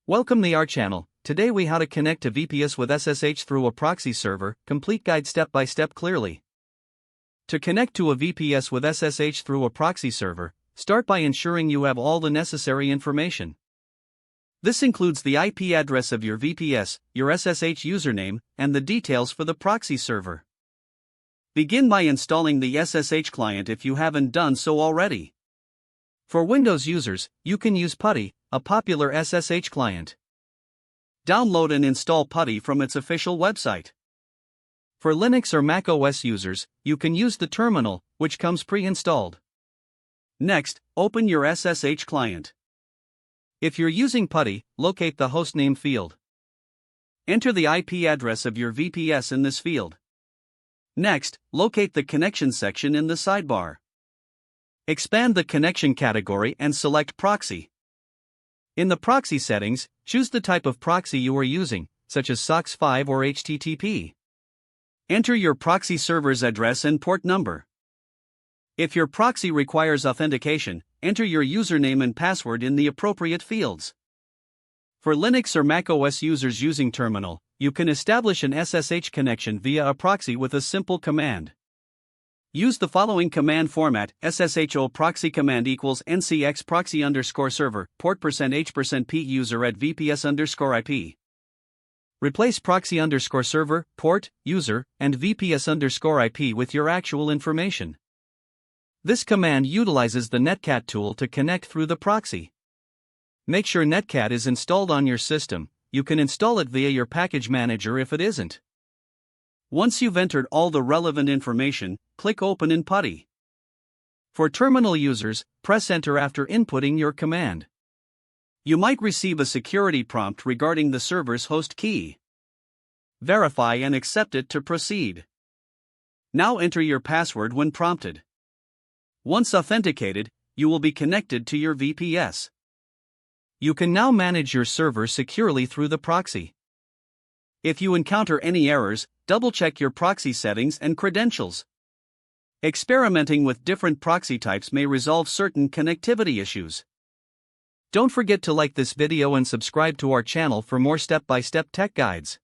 Welcome to our channel. Today we how to connect to VPS with SSH through a proxy server, complete guide step by step clearly. To connect to a VPS with SSH through a proxy server, start by ensuring you have all the necessary information. This includes the IP address of your VPS, your SSH username, and the details for the proxy server. Begin by installing the SSH client if you haven't done so already. For Windows users, you can use PuTTY, a popular SSH client. Download and install PuTTY from its official website. For Linux or Mac OS users, you can use the terminal, which comes pre-installed. Next, open your SSH client. If you're using PuTTY, locate the hostname field. Enter the IP address of your VPS in this field. Next, locate the connection section in the sidebar. Expand the connection category and select Proxy. In the proxy settings, choose the type of proxy you are using, such as SOX5 or HTTP. Enter your proxy server's address and port number. If your proxy requires authentication, enter your username and password in the appropriate fields. For Linux or Mac OS users using terminal, you can establish an SSH connection via a proxy with a simple command. Use the following command format: SSHO proxy command equals ncx proxy underscore server, port %h%p user at VPS underscore IP. Replace proxy underscore server, port, user, and VPS underscore IP with your actual information. This command utilizes the Netcat tool to connect through the proxy. Make sure Netcat is installed on your system. You can install it via your package manager if it isn't. Once you've entered all the relevant information, click Open in PuTTY. For terminal users, press Enter after inputting your command. You might receive a security prompt regarding the server's host key. Verify and accept it to proceed. Now enter your password when prompted. Once authenticated, you will be connected to your VPS. You can now manage your server securely through the proxy. If you encounter any errors, double-check your proxy settings and credentials. Experimenting with different proxy types may resolve certain connectivity issues. Don't forget to like this video and subscribe to our channel for more step-by-step tech guides.